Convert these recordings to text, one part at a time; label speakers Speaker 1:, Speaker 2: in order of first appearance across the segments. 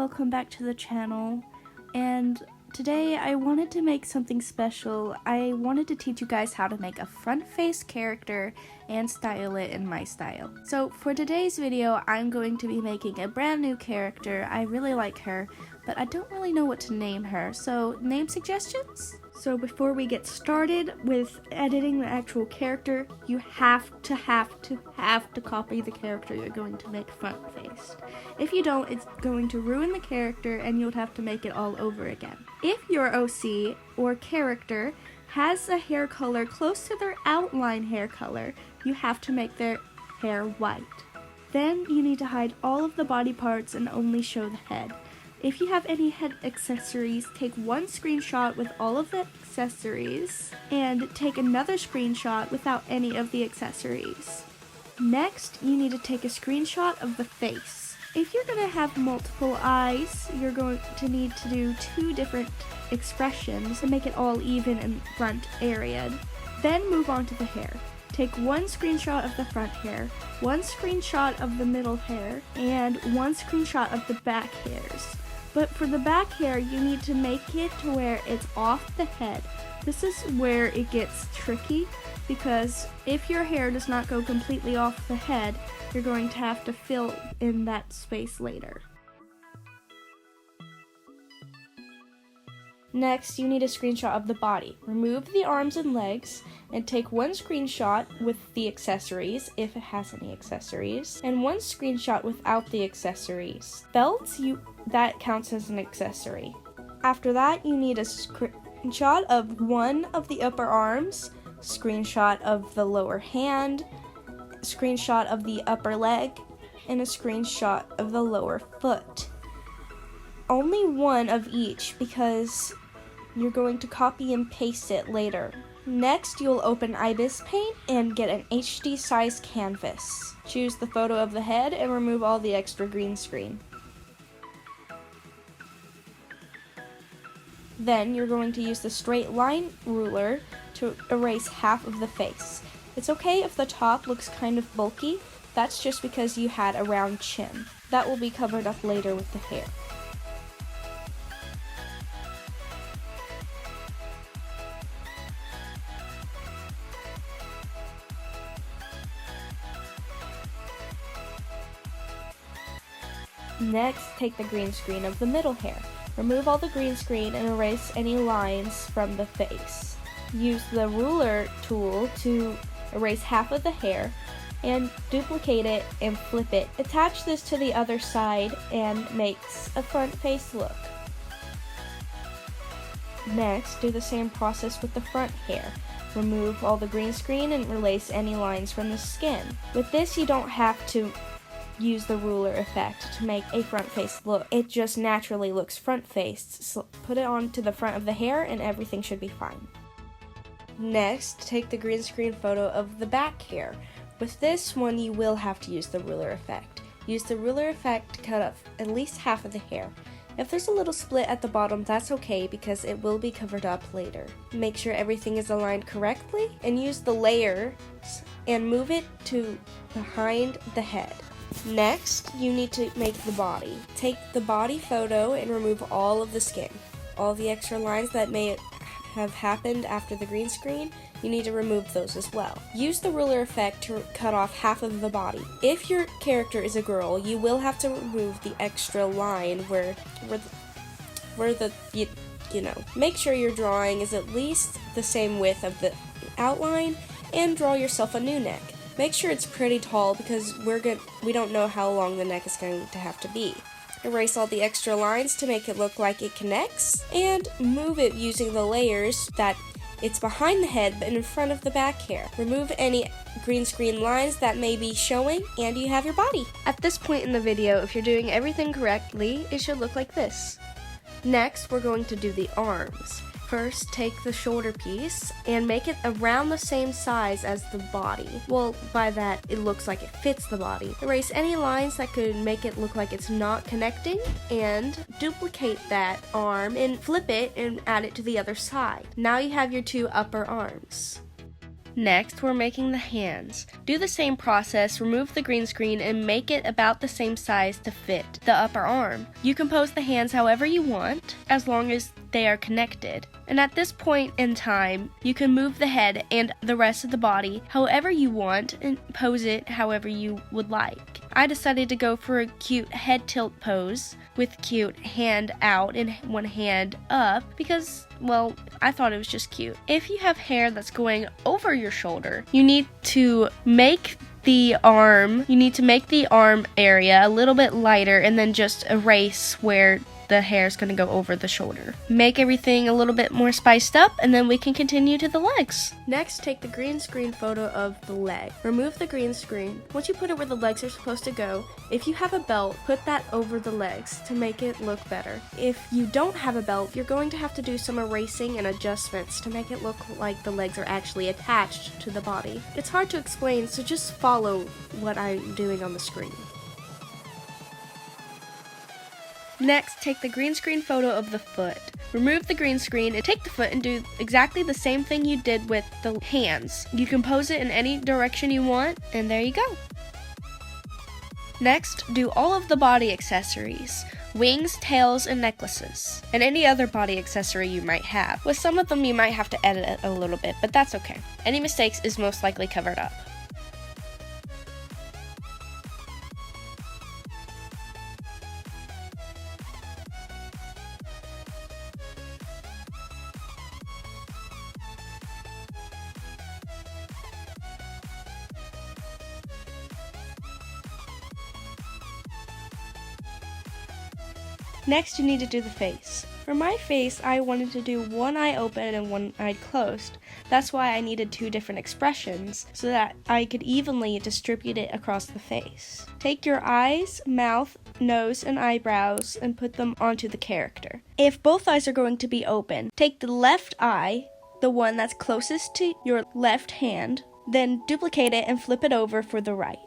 Speaker 1: welcome back to the channel, and today I wanted to make something special. I wanted to teach you guys how to make a front face character and style it in my style. So for today's video, I'm going to be making a brand new character. I really like her, but I don't really know what to name her, so name suggestions? So before we get started with editing the actual character, you have to copy the character you're going to make front-faced. If you don't, it's going to ruin the character and you'll have to make it all over again. If your OC or character has a hair color close to their outline hair color, you have to make their hair white. Then you need to hide all of the body parts and only show the head. If you have any head accessories, take one screenshot with all of the accessories and take another screenshot without any of the accessories. Next, you need to take a screenshot of the face. If you're going to have multiple eyes, you're going to need to do two different expressions to make it all even in front area. Then move on to the hair. Take one screenshot of the front hair, one screenshot of the middle hair, and one screenshot of the back hairs. But for the back hair, you need to make it to where it's off the head. This is where it gets tricky, because if your hair does not go completely off the head, you're going to have to fill in that space later. Next, you need a screenshot of the body. Remove the arms and legs, and take one screenshot with the accessories, if it has any accessories, and one screenshot without the accessories. Belts, that counts as an accessory. After that, you need a screenshot of one of the upper arms, screenshot of the lower hand, screenshot of the upper leg, and a screenshot of the lower foot. Only one of each, because you're going to copy and paste it later. Next, you'll open IbisPaint and get an HD size canvas. Choose the photo of the head and remove all the extra green screen. Then you're going to use the straight line ruler to erase half of the face. It's okay if the top looks kind of bulky. That's just because you had a round chin. That will be covered up later with the hair. Next, take the green screen of the middle hair. Remove all the green screen and erase any lines from the face. Use the ruler tool to erase half of the hair and duplicate it and flip it. Attach this to the other side and makes a front face look. Next, do the same process with the front hair. Remove all the green screen and erase any lines from the skin. With this, you don't have to use the ruler effect to make a front face look. It just naturally looks front faced. So put it onto the front of the hair and everything should be fine. Next, take the green screen photo of the back hair. With this one, you will have to use the ruler effect. Use the ruler effect to cut off at least half of the hair. If there's a little split at the bottom, that's okay because it will be covered up later. Make sure everything is aligned correctly and use the layers and move it to behind the head. Next, you need to make the body. Take the body photo and remove all of the skin. All the extra lines that may have happened after the green screen, you need to remove those as well. Use the ruler effect to cut off half of the body. If your character is a girl, you will have to remove the extra line where Make sure your drawing is at least the same width of the outline and draw yourself a new neck. Make sure it's pretty tall because we don't know how long the neck is going to have to be. Erase all the extra lines to make it look like it connects, and move it using the layers that it's behind the head but in front of the back hair. Remove any green screen lines that may be showing, and you have your body. At this point in the video, if you're doing everything correctly, it should look like this. Next, we're going to do the arms. First, take the shoulder piece and make it around the same size as the body. Well, by that, it looks like it fits the body. Erase any lines that could make it look like it's not connecting, and duplicate that arm and flip it and add it to the other side. Now you have your two upper arms. Next, we're making the hands. Do the same process, remove the green screen, and make it about the same size to fit the upper arm. You can pose the hands however you want, as long as they are connected. And at this point in time, you can move the head and the rest of the body however you want and pose it however you would like. I decided to go for a cute head tilt pose with cute hand out and one hand up because, well, I thought it was just cute. If you have hair that's going over your shoulder, you need to make the arm area a little bit lighter and then just erase where the hair is going to go over the shoulder. Make everything a little bit more spiced up, and then we can continue to the legs. Next, take the green screen photo of the leg. Remove the green screen. Once you put it where the legs are supposed to go, if you have a belt, put that over the legs to make it look better. If you don't have a belt, you're going to have to do some erasing and adjustments to make it look like the legs are actually attached to the body. It's hard to explain, so just follow what I'm doing on the screen. Next, take the green screen photo of the foot. Remove the green screen and take the foot and do exactly the same thing you did with the hands. You can pose it in any direction you want, and there you go. Next, do all of the body accessories. Wings, tails, and necklaces. And any other body accessory you might have. With some of them you might have to edit it a little bit, but that's okay. Any mistakes is most likely covered up. Next, you need to do the face. For my face, I wanted to do one eye open and one eye closed. That's why I needed two different expressions, so that I could evenly distribute it across the face. Take your eyes, mouth, nose, and eyebrows and put them onto the character. If both eyes are going to be open, take the left eye, the one that's closest to your left hand, then duplicate it and flip it over for the right.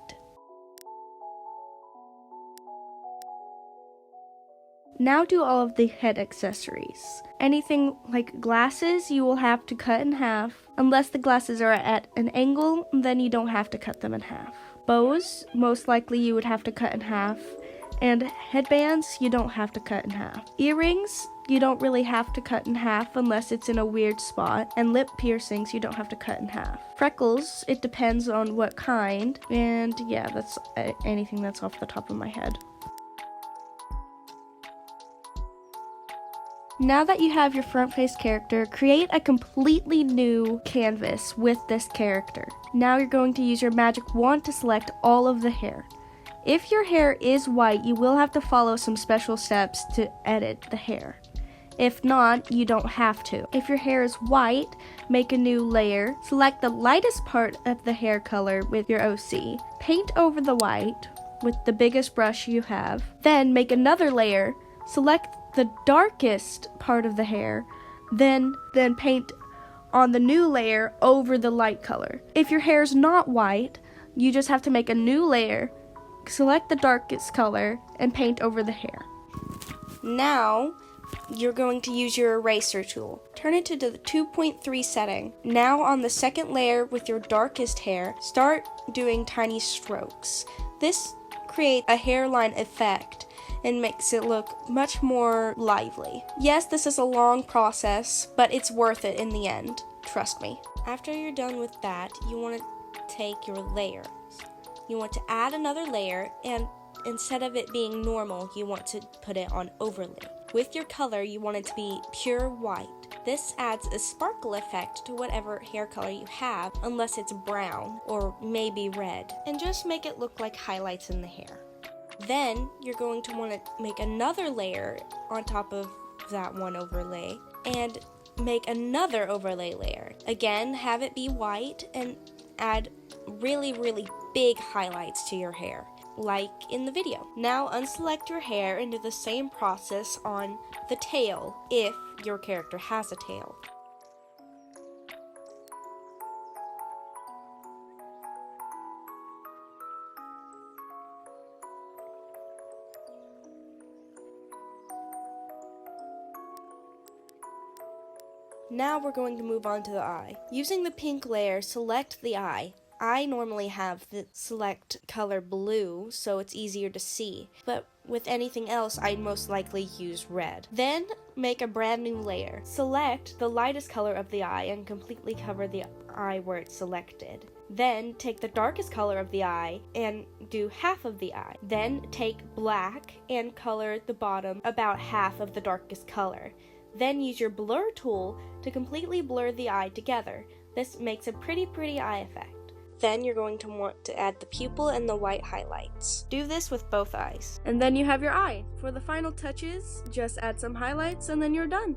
Speaker 1: Now do all of the head accessories. Anything like glasses, you will have to cut in half. Unless the glasses are at an angle, then you don't have to cut them in half. Bows, most likely you would have to cut in half. And headbands, you don't have to cut in half. Earrings, you don't really have to cut in half unless it's in a weird spot. And lip piercings, you don't have to cut in half. Freckles, it depends on what kind. And yeah, that's anything that's off the top of my head. Now that you have your front face character, create a completely new canvas with this character. Now you're going to use your magic wand to select all of the hair. If your hair is white, you will have to follow some special steps to edit the hair. If not, you don't have to. If your hair is white, make a new layer. Select the lightest part of the hair color with your OC. Paint over the white with the biggest brush you have. Then make another layer. Select the darkest part of the hair, then paint on the new layer over the light color. If your hair is not white, you just have to make a new layer, select the darkest color, and paint over the hair. Now, you're going to use your eraser tool. Turn it to the 2.3 setting. Now on the second layer with your darkest hair, start doing tiny strokes. This creates a hairline effect and makes it look much more lively. Yes, this is a long process, but it's worth it in the end. Trust me. After you're done with that, you want to take your layers. You want to add another layer, and instead of it being normal, you want to put it on overlay. With your color, you want it to be pure white. This adds a sparkle effect to whatever hair color you have, unless it's brown or maybe red, and just make it look like highlights in the hair. Then you're going to want to make another layer on top of that one overlay and make another overlay layer. Again, have it be white and add really, really big highlights to your hair, like in the video. Now unselect your hair and do the same process on the tail if your character has a tail. Now we're going to move on to the eye. Using the pink layer, select the eye. I normally have the select color blue, so it's easier to see, but with anything else, I'd most likely use red. Then, make a brand new layer. Select the lightest color of the eye and completely cover the eye where it's selected. Then, take the darkest color of the eye and do half of the eye. Then, take black and color the bottom about half of the darkest color. Then use your blur tool to completely blur the eye together. This makes a pretty eye effect. Then you're going to want to add the pupil and the white highlights. Do this with both eyes. And then you have your eye. For the final touches, just add some highlights and then you're done.